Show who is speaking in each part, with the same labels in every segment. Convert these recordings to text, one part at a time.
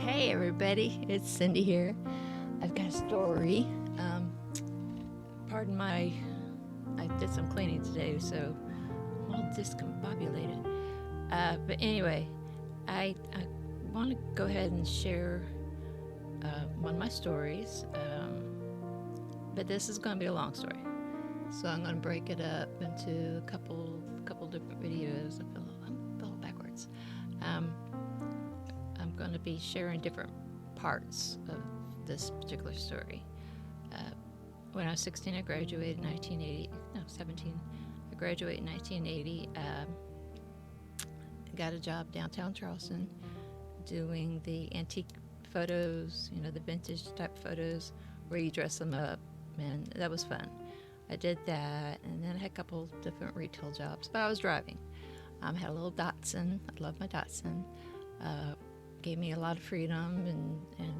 Speaker 1: Hey everybody, it's Cindy here. I've got a story. Pardon I did some cleaning today, so I'm all discombobulated. But anyway, I want to go ahead and share one of my stories, but this is going to be a long story. So I'm going to break it up into a couple different videos. I'm a little backwards. Um, I'm going to be sharing different parts of this particular story. Uh, when I was 16, I graduated in 1980. No, 17. I graduated in 1980. Got a job downtown Charleston doing the antique photos, the vintage type photos where you dress them up, and that was fun. I did that, and then I had a couple different retail jobs, but I was driving. I had a little Datsun. I love my Datsun. Gave me a lot of freedom, and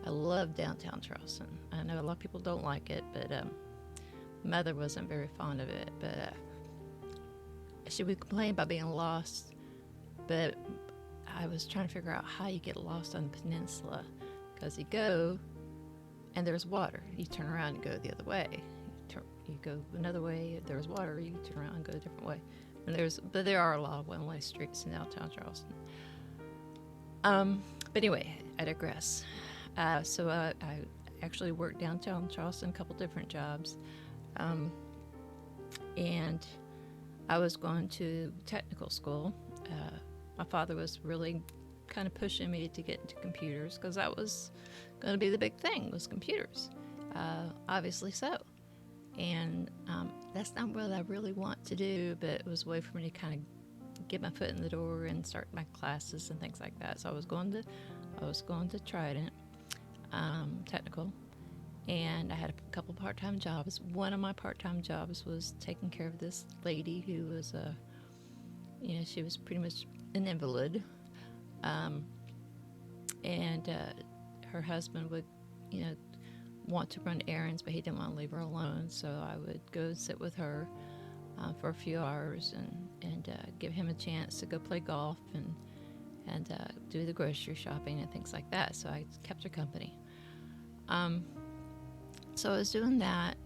Speaker 1: I love downtown Charleston. I know a lot of people don't like it, but mother wasn't very fond of it. But she would complain about being lost, but I was trying to figure out how you get lost on the peninsula, because you go and there's water. You turn around and go the other way. You go another way. There's water. You turn around and go a different way. But there are a lot of one-way streets in downtown Charleston. But anyway, I digress. So I actually worked downtown Charleston, a couple different jobs, and I was going to technical school. My father was really kind of pushing me to get into computers because that was going to be the big thing, was computers. Obviously so. And that's not what I really want to do, but it was a way for me to kind of get my foot in the door and start my classes and things like that. So I was going to Trident Technical, and I had a couple part-time jobs. One of my part-time jobs was taking care of this lady who was she was pretty much an invalid, and her husband would want to run errands, but he didn't want to leave her alone. So I would go sit with her for a few hours and give him a chance to go play golf and do the grocery shopping and things like that. So I kept her company. So I was doing that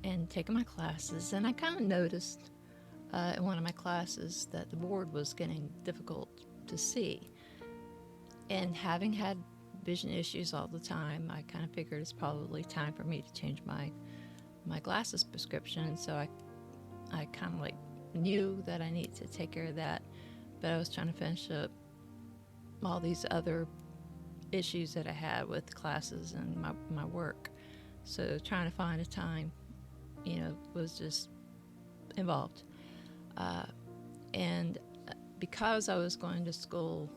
Speaker 1: and taking my classes, and I kind of noticed in one of my classes that the board was getting difficult to see. And having had vision issues all the time, I kind of figured it's probably time for me to change my glasses prescription. And so I kind of knew that I needed to take care of that, but I was trying to finish up all these other issues that I had with classes and my work. So trying to find a time, was just involved. And because I was going to school,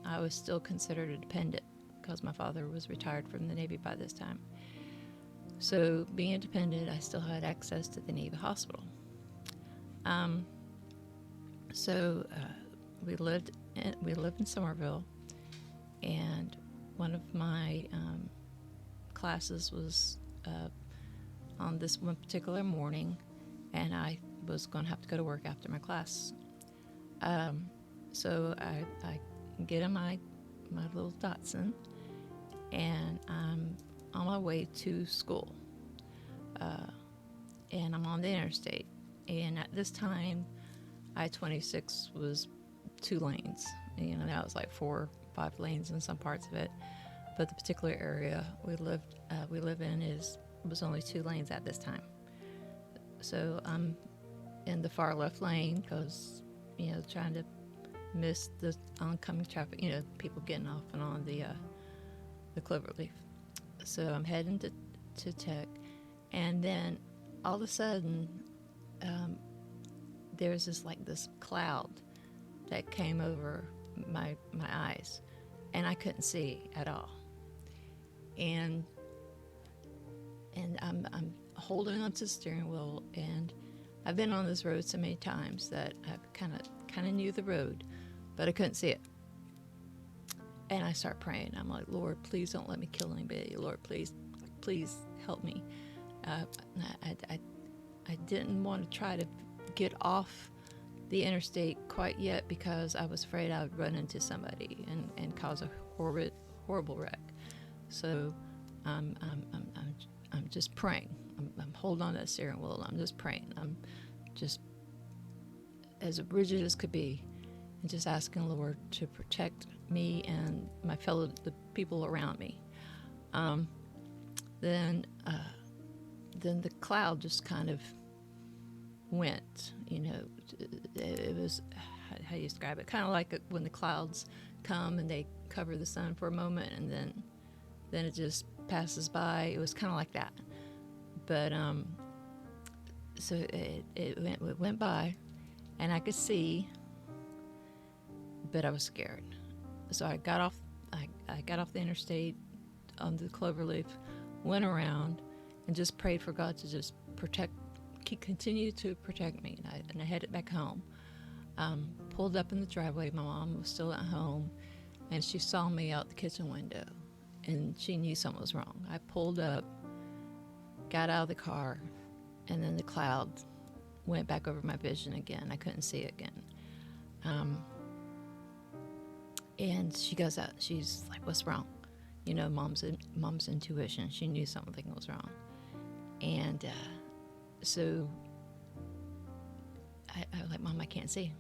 Speaker 1: I was still considered a dependent because my father was retired from the Navy by this time. So being a dependent, I still had access to the Navy hospital. So we lived in Somerville, and one of my classes was on this one particular morning, and I was going to have to go to work after my class. So I get in my little Datsun, and I'm on my way to school. And I'm on the interstate. And at this time, I-26 was 2 lanes. Now it's like 4 or 5 lanes in some parts of it. But the particular area we live in was only 2 lanes at this time. So I'm in the far left lane because, trying to miss the oncoming traffic, people getting off and on the Cloverleaf. So I'm heading to Tech, and then all of a sudden, there's this cloud that came over my eyes, and I couldn't see at all. And I'm holding onto the steering wheel, and I've been on this road so many times that I kind of knew the road, but I couldn't see it. And I start praying. I'm like, Lord, please don't let me kill anybody. Lord, please help me. I didn't want to try to get off the interstate quite yet because I was afraid I would run into somebody and cause a horrible wreck. So I'm just praying. I'm holding on to that steering wheel. I'm just praying. I'm just as rigid as could be, and just asking the Lord to protect me and the people around me. Then the cloud just kind of went. It was, how do you describe it? Kind of like when the clouds come and they cover the sun for a moment, and then it just passes by. It was kind of like that. But so it went by, and I could see, but I was scared. So I got off the interstate on the Cloverleaf, went around, and just prayed for God to just continue to protect me. And I headed back home. Pulled up in the driveway. My mom was still at home, and she saw me out the kitchen window, and she knew something was wrong. I pulled up, got out of the car, and then the cloud went back over my vision again. I couldn't see it again. And she goes out. She's like, "What's wrong?" Mom's intuition. She knew something was wrong. And so I was like, "Mom, I can't see."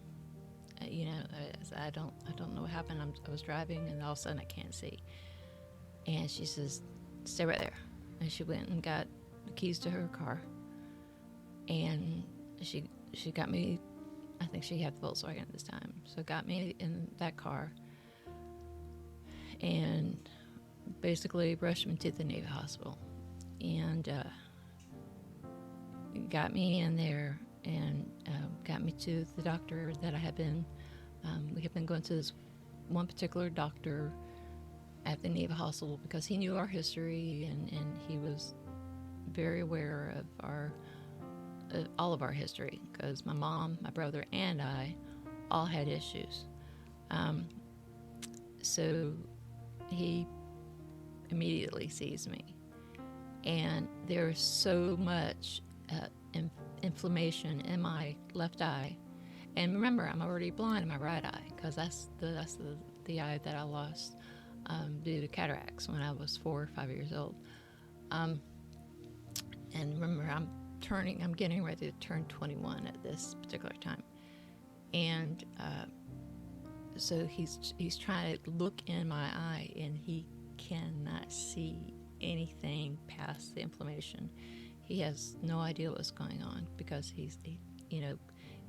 Speaker 1: I don't know what happened. I was driving, and all of a sudden I can't see. And she says, "Stay right there." And she went and got the keys to her car, and she got me. I think she had the Volkswagen at this time, so got me in that car, and basically rushed me to the Navy hospital, and got me in there, and got me to the doctor that I had been. We had been going to this one particular doctor at the Navy hospital because he knew our history, and he was very aware of all of our history, because my mom, my brother, and I all had issues. So he immediately sees me, and there's so much inflammation in my left eye. And remember, I'm already blind in my right eye, because that's the eye that I lost due to cataracts when I was 4 or 5 years old. And remember, I'm getting ready to turn 21 at this particular time. And so he's trying to look in my eye, and he cannot see anything past the inflammation. He has no idea what's going on, because it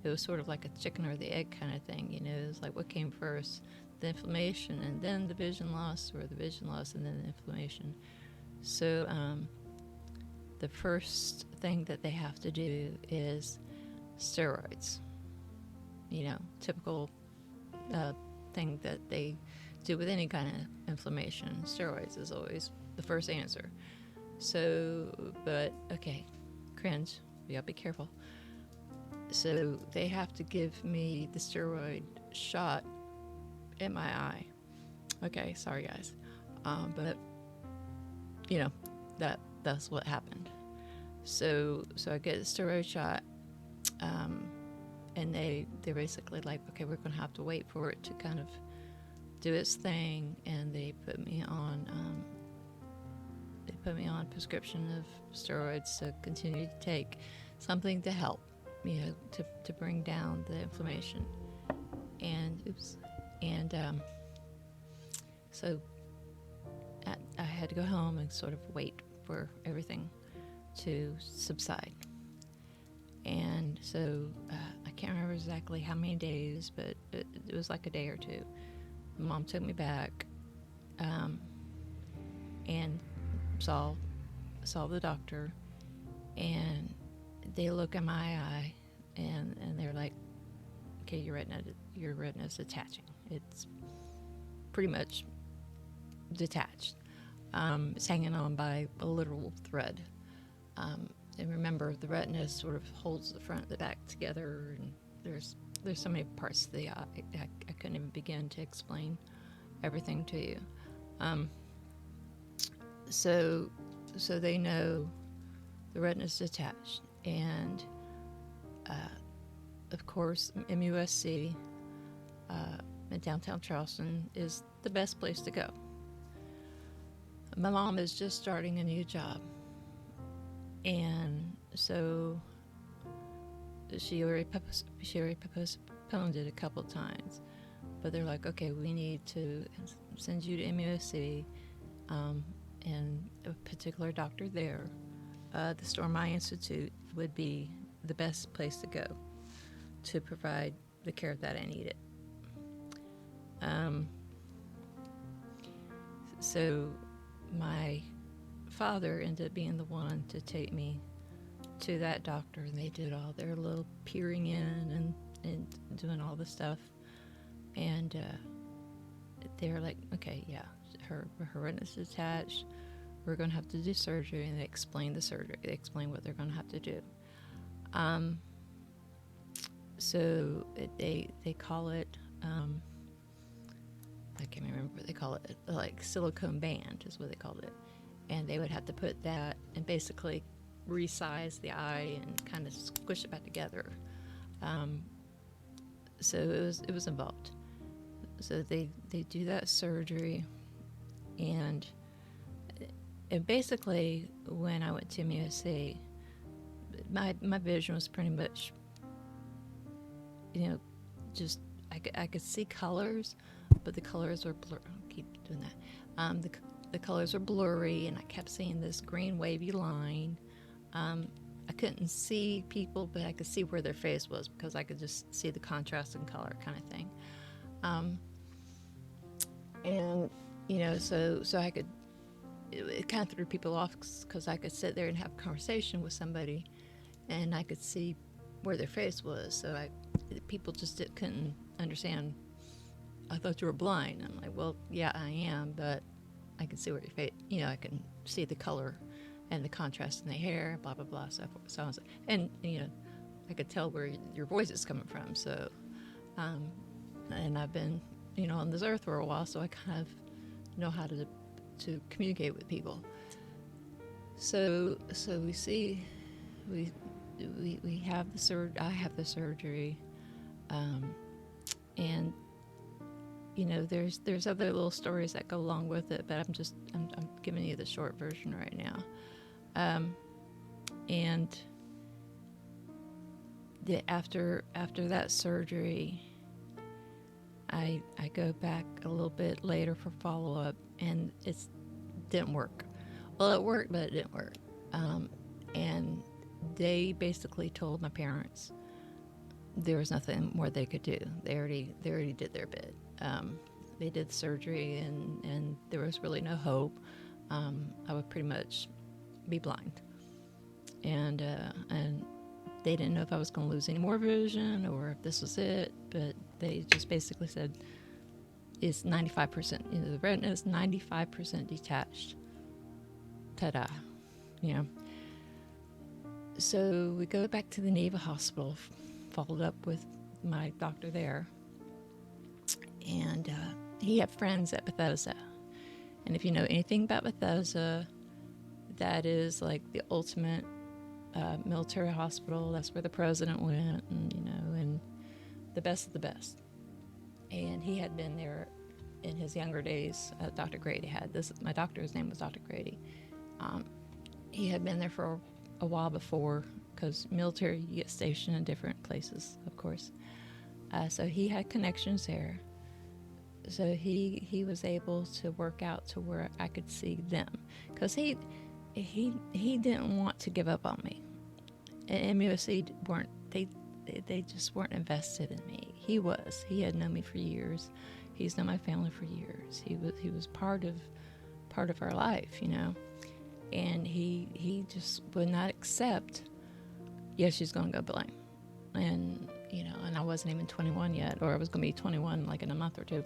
Speaker 1: was sort of like a chicken or the egg kind of thing. It was like, what came first, the inflammation and then the vision loss, or the vision loss and then the inflammation? So the first thing that they have to do is steroids. Typical thing that they do with any kind of inflammation. Steroids is always the first answer. So, but okay, cringe. You gotta be careful. So they have to give me the steroid shot in my eye. Okay, sorry guys, but that's what happened. So I get the steroid shot, and they're basically like, okay, we're gonna have to wait for it to kind of do its thing, and they put me on prescription of steroids to continue to take, something to help, to bring down the inflammation. So I had to go home and sort of wait for everything to subside. And so I can't remember exactly how many days, but it was like a day or two. Mom took me back, and saw the doctor, and they look in my eye, and they're like, okay, your retina's detaching. It's pretty much detached. It's hanging on by a literal thread. And remember, the retina sort of holds the front and the back together, and there's so many parts of the eye. I couldn't even begin to explain everything to you. So they know the retina's detached, and of course, MUSC in downtown Charleston is the best place to go. My mom is just starting a new job, and so she already postponed it a couple times. But they're like, okay, we need to send you to MUSC, and a particular doctor there. The Storm Eye Institute would be the best place to go to provide the care that I needed. So my father ended up being the one to take me to that doctor, and they did all their little peering in and doing all the stuff. And they're like, okay, yeah, her retina is detached. We're going to have to do surgery. And they explain the surgery. They explain what they're going to have to do. So they call it, I can't remember what they call it, like silicone band is what they called it. And they would have to put that and basically resize the eye and kind of squish it back together. So it was involved. So they do that surgery, and basically when I went to MUSC, my vision was pretty much, just I could see colors, but the colors were blurry. I'll keep doing that. The colors were blurry, and I kept seeing this green wavy line. I couldn't see people, but I could see where their face was because I could just see the contrast in color kind of thing. And, so I could, it kind of threw people off because I could sit there and have a conversation with somebody and I could see where their face was. So people just couldn't understand. I thought you were blind. I'm like, well, yeah, I am, but I can see where your face, I can see the color and the contrast in the hair, blah, blah, blah, so forth. So I was like, and, I could tell where your voice is coming from. So, and I've been, on this earth for a while, so I kind of know how to communicate with people. So we have the surgery. I have the surgery, and there's other little stories that go along with it, but I'm giving you the short version right now. And after that surgery, I go back a little bit later for follow-up, and it didn't work. Well, it worked, but it didn't work. And they basically told my parents there was nothing more they could do. They already did their bit. They did the surgery, and there was really no hope. I would pretty much be blind, and they didn't know if I was going to lose any more vision or if this was it. But they just basically said it's 95%. The retina is 95% detached. Ta-da, So we go back to the Neva Hospital, followed up with my doctor there, and he had friends at Bethesda. And if you know anything about Bethesda, that is like the ultimate military hospital. That's where the president went, and the best of the best. And he had been there in his younger days. Dr. Grady had this. My doctor's name was Dr. Grady. He had been there for a while before, because military, you get stationed in different places, of course. So he had connections there. So he was able to work out to where I could see them, because he didn't want to give up on me. And MUSC weren't, they just weren't invested in me. He had known me for years. He's known my family for years. He was part of our life, and he just would not accept, yes, she's going to go blind. And and I wasn't even 21 yet, or I was going to be 21 like in a month or two.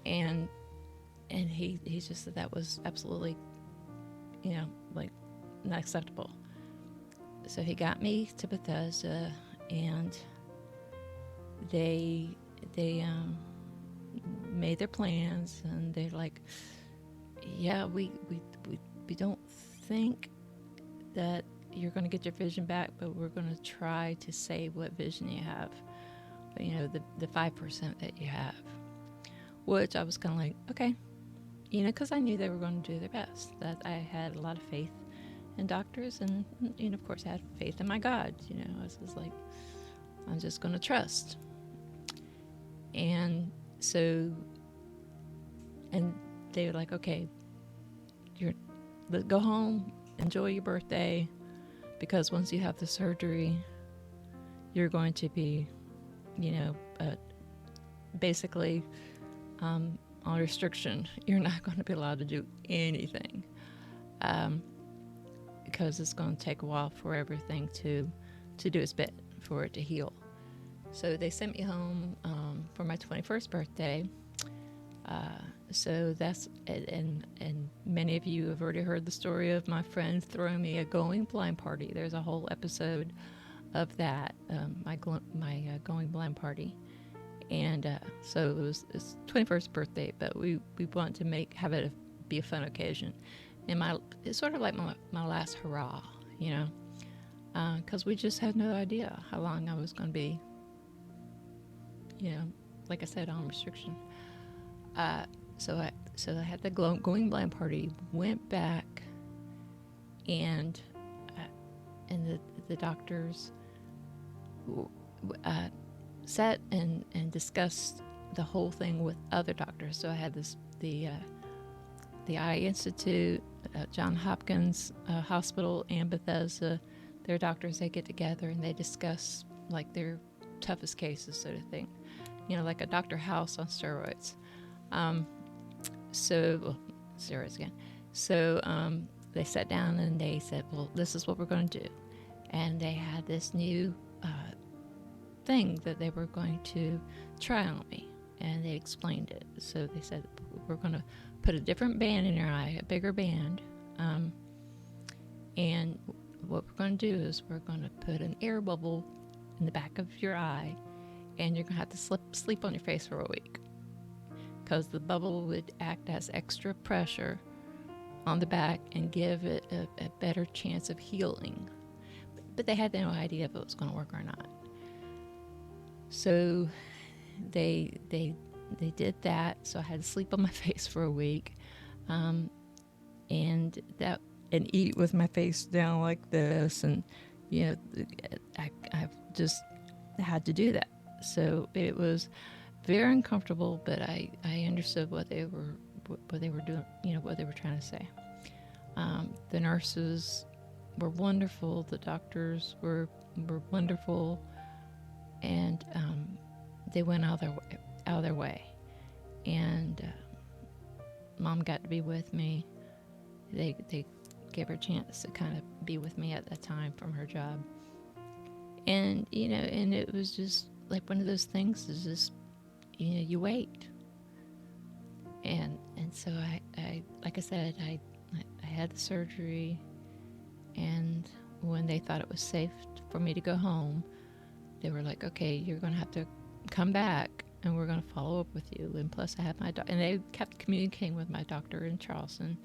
Speaker 1: And he just said that was absolutely, like not acceptable. So he got me to Bethesda, and they made their plans, and they're like, yeah, we don't think that you're going to get your vision back, but we're going to try to save what vision you have. You know, the 5% that you have, which I was kind of like, okay, you know, because I knew they were going to do their best. That I had a lot of faith in doctors, and you know, of course, I had faith in my God. You know, I was just like, I'm just going to trust. And so, and they were like, okay, go home, enjoy your birthday, because once you have the surgery, you're going to be, you know, basically on restriction. You're not going to be allowed to do anything, because it's going to take a while for everything to do its bit, for it to heal. So they sent me home for my 21st birthday. So that's, and many of you have already heard the story of my friend throwing me a going blind party. There's a whole episode of that, my going blind party. And so it was his 21st birthday, but we want to have it be a fun occasion. And it's sort of like my last hurrah, you know, because we just had no idea how long I was going to be, you know, like I said, on restriction. So I had the going blind party, went back, and the doctors sat and discussed the whole thing with other doctors. So I had the Eye Institute, Johns Hopkins Hospital, and Bethesda. Their doctors, they get together and they discuss like their toughest cases, sort of thing. You know, like a Dr. House on steroids. Steroids again. So they sat down and they said, well, this is what we're going to do. And they had this new thing that they were going to try on me. And they explained it. So they said, we're going to put a different band in your eye, a bigger band. And what we're going to do is we're going to put an air bubble in the back of your eye, and you're going to have to sleep on your face for a week, because the bubble would act as extra pressure on the back and give it a better chance of healing. But they had no idea if it was going to work or not. So they did that. So I had to sleep on my face for a week, and eat with my face down like this, and you know, I just had to do that. So it was very uncomfortable, but I understood what they were doing, you know, what they were trying to say. The nurses were wonderful. The doctors were wonderful, and they went out of their way. And Mom got to be with me. They gave her a chance to kind of be with me at that time from her job. And you know, and it was just like one of those things is just, you know, you wait. And so I like I said, I had the surgery, and when they thought it was safe for me to go home, they were like, okay, you're going to have to come back and we're going to follow up with you. And plus I had my doctor, and they kept communicating with my doctor in Charleston,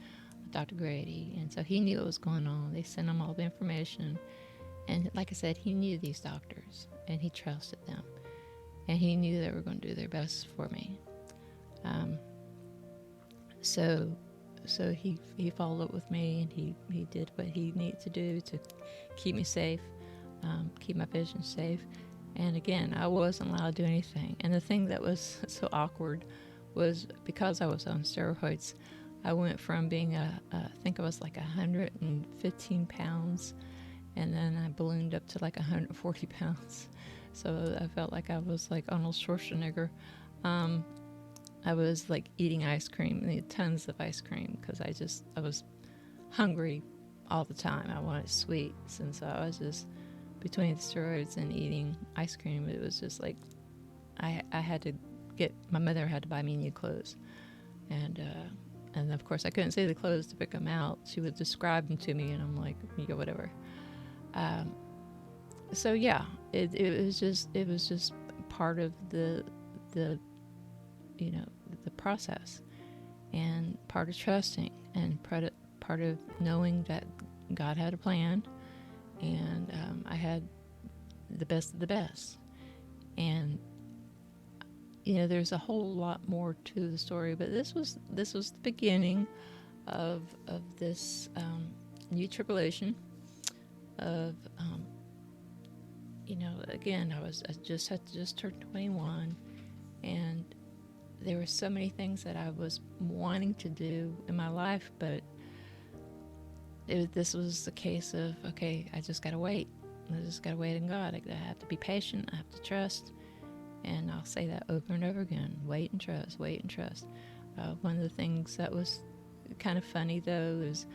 Speaker 1: Dr. Grady. And so he knew what was going on. They sent him all the information. And like I said, he knew these doctors and he trusted them. And he knew they were going to do their best for me. So he followed up with me, and he did what he needed to do to keep me safe, keep my vision safe. And again, I wasn't allowed to do anything. And the thing that was so awkward was because I was on steroids, I went from being I think I was like 115 pounds, and then I ballooned up to like 140 pounds. So I felt like I was like Arnold Schwarzenegger. I was like eating ice cream, tons of ice cream, because I was hungry all the time. I wanted sweets, and so I was just between the steroids and eating ice cream. It was just like I had to my mother had to buy me new clothes, and of course I couldn't see the clothes to pick them out. She would describe them to me, and I'm like, yeah, whatever. So yeah, it was just part of the you know, the process, and part of trusting, and part of knowing that God had a plan, and I had the best of the best. And there's a whole lot more to the story, but this was the beginning of this new tribulation. Of again, I had just turned 21, and there were so many things that I was wanting to do in my life, but this was the case of, okay, I just got to wait. I just got to wait in God. I have to be patient. I have to trust. And I'll say that over and over again. Wait and trust. Wait and trust. One of the things that was kind of funny, though, is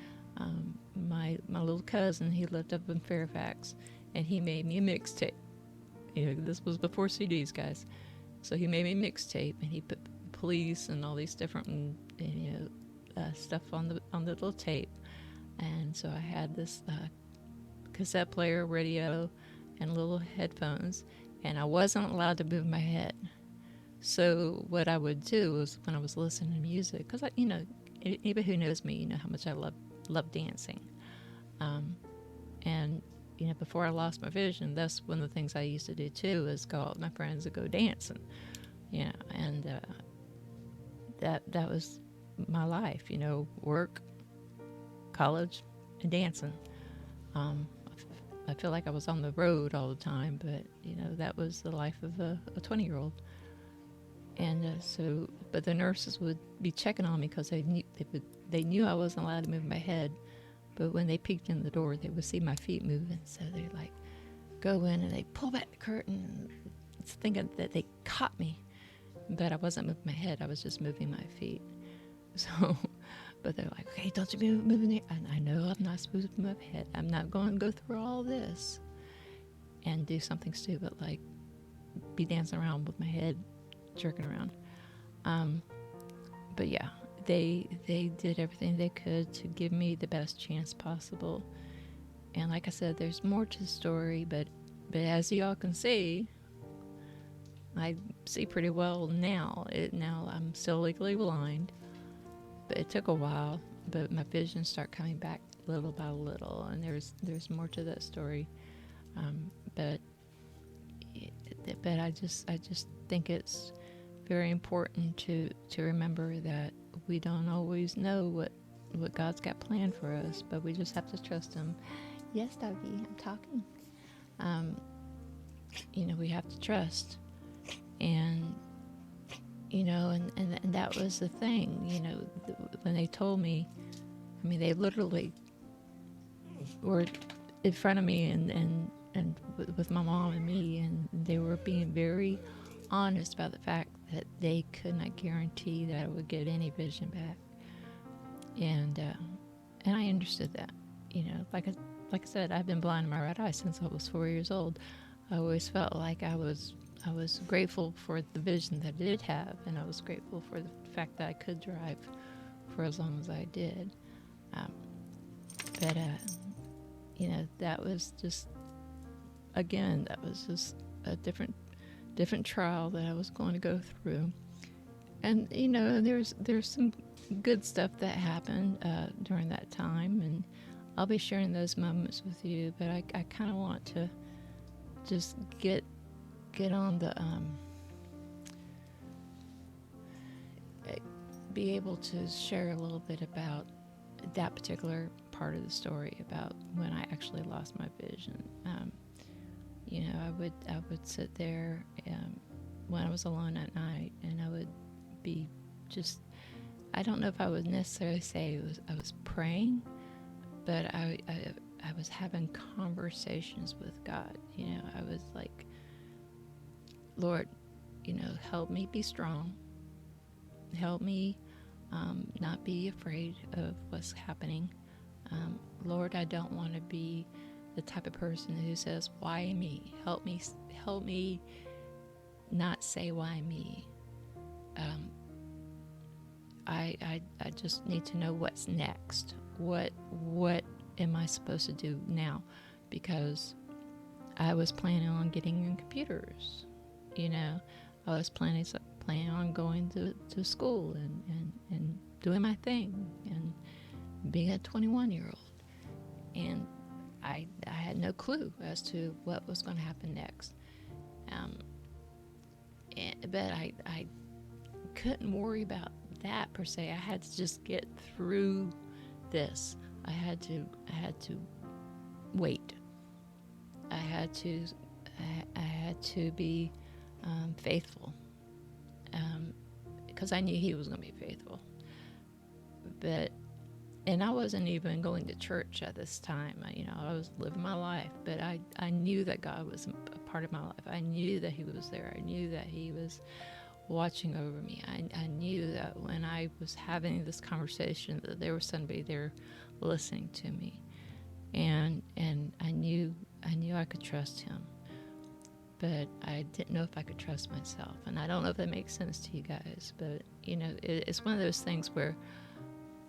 Speaker 1: my little cousin, he lived up in Fairfax, and he made me a mixtape. This was before CDs, guys. So he made me a mixtape, and he put police and all these different stuff on the little tape. And so I had this cassette player, radio, and little headphones, and I wasn't allowed to move my head. So what I would do was, when I was listening to music, because anybody who knows me, how much I love dancing, and before I lost my vision, that's one of the things I used to do too, is go out with my friends and go dancing, and that was my life, work, college, and dancing. I feel like I was on the road all the time, but that was the life of a 20-year-old. And but the nurses would be checking on me because they knew I wasn't allowed to move my head. But when they peeked in the door, they would see my feet moving, so they'd go in and they pull back the curtain, and thinking that they caught me, but I wasn't moving my head. I was just moving my feet. So. But they're like, okay, don't you be moving it. And I know I'm not supposed to move my head. I'm not going to go through all this and do something stupid like be dancing around with my head jerking around. But yeah, they did everything they could to give me the best chance possible. And like I said, there's more to the story, but as y'all can see, I see pretty well now. Now I'm still legally blind. But it took a while, but my vision started coming back little by little, and there's more to that story. But I just think it's very important to remember that we don't always know what God's got planned for us, but we just have to trust Him. Yes, doggy, I'm talking. We have to trust, and. And that was the thing, when they told me, they literally were in front of me and with my mom and me, and they were being very honest about the fact that they could not guarantee that I would get any vision back. And I understood that, like I said, I've been blind in my right eye since I was 4 years old. I always felt like I was grateful for the vision that I did have, and I was grateful for the fact that I could drive for as long as I did. But that was just, again, that was just a different trial that I was going to go through. And there's some good stuff that happened during that time, and I'll be sharing those moments with you. But I kind of want to just get on the be able to share a little bit about that particular part of the story, about when I actually lost my vision. I would sit there when I was alone at night, and I would be just, I don't know if I would necessarily say I was praying, but I was having conversations with God. I was like, Lord, help me be strong. Help me not be afraid of what's happening. Lord, I don't want to be the type of person who says, why me? Help me not say why me. I just need to know what's next. What am I supposed to do now? Because I was planning on getting in computers. I was planning on going to school and doing my thing and being a 21-year-old. And I had no clue as to what was going to happen next. Um, but I couldn't worry about that per se. I had to just get through this. I had to wait. I had to be faithful, because I knew he was going to be faithful. And I wasn't even going to church at this time. I was living my life, but I knew that God was a part of my life. I knew that he was there. I knew that he was watching over me. I knew that when I was having this conversation, that there was somebody there listening to me. And I knew I could trust him. But I didn't know if I could trust myself. And I don't know if that makes sense to you guys, but it's one of those things where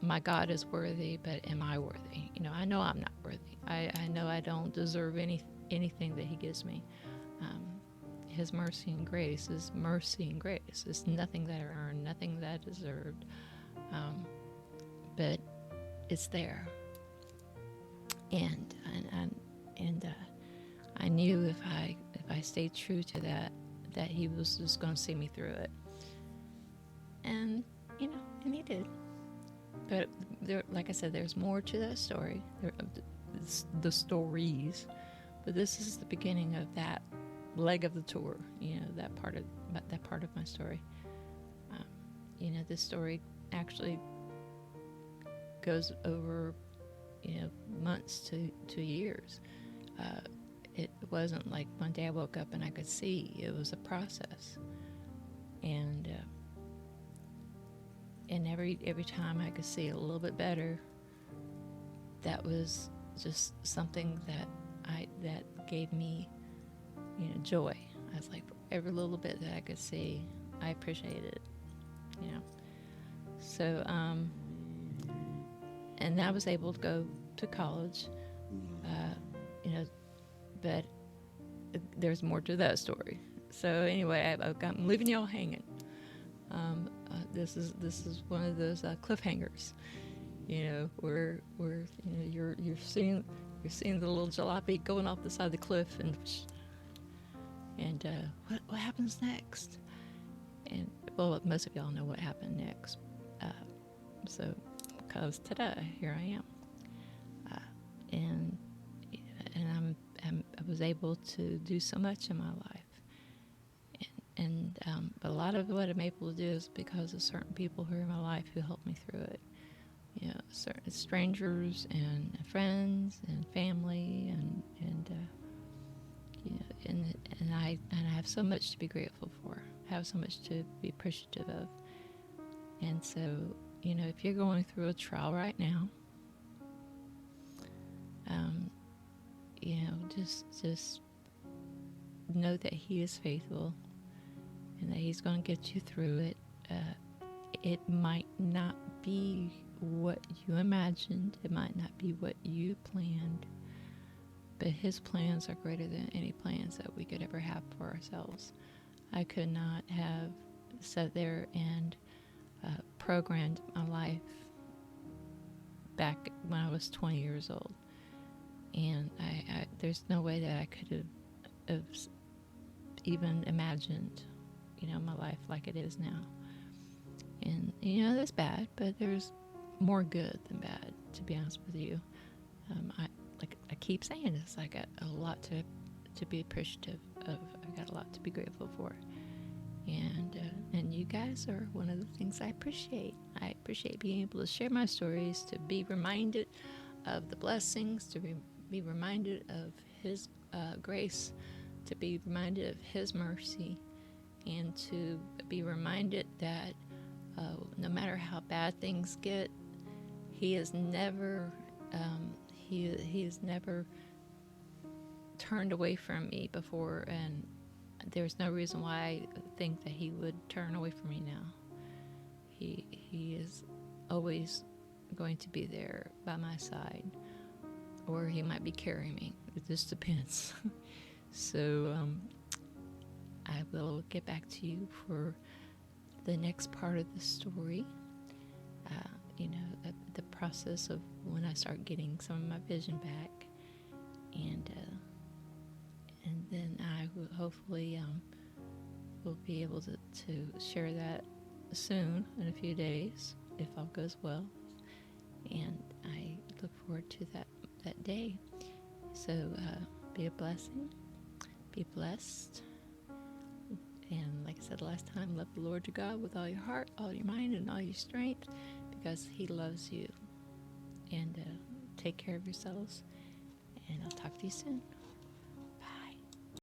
Speaker 1: my God is worthy, but am I worthy? I know I'm not worthy. I know I don't deserve anything that he gives me. His mercy and grace is mercy and grace. It's nothing that I earned, nothing that I deserved. But it's there. And I knew if I stayed true to that he was just going to see me through it. And he did. But like I said, there's more to that story. The stories, but this is the beginning of that leg of the tour. That part of my story. This story actually goes over months to years. It wasn't like one day I woke up and I could see. It was a process, and every time I could see a little bit better, that was just something that gave me joy. I was like, every little bit that I could see, I appreciated it. So and I was able to go to college, but there's more to that story. So anyway, I'm leaving y'all hanging. This is one of those cliffhangers, where you're seeing the little jalopy going off the side of the cliff, and what happens next? And well, most of y'all know what happened next. So, because ta-da, here I am, and I was able to do so much in my life. But a lot of what I'm able to do is because of certain people who are in my life who helped me through it. Certain strangers and friends and family, and I have so much to be grateful for. I have so much to be appreciative of. And so, if you're going through a trial right now, just know that he is faithful, and that he's going to get you through it. It might not be what you imagined. It might not be what you planned. But his plans are greater than any plans that we could ever have for ourselves. I could not have sat there and programmed my life back when I was 20 years old. And there's no way that I could have even imagined, my life like it is now. And, that's bad, but there's more good than bad, to be honest with you. I keep saying this, I got a lot to be appreciative of. I got a lot to be grateful for. And you guys are one of the things I appreciate. I appreciate being able to share my stories, to be reminded of the blessings, to be reminded of his grace, to be reminded of his mercy, and to be reminded that no matter how bad things get, he has never turned away from me before, and there's no reason why I think that he would turn away from me now. He is always going to be there by my side, or he might be carrying me. It just depends. So I will get back to you for the next part of the story. The process of when I start getting some of my vision back, and then I will hopefully will be able to share that soon in a few days if all goes well. And I look forward to that day. So be a blessing, be blessed, and like I said last time, love the Lord your God with all your heart, all your mind, and all your strength, because He loves you. And take care of yourselves, and I'll talk to you soon.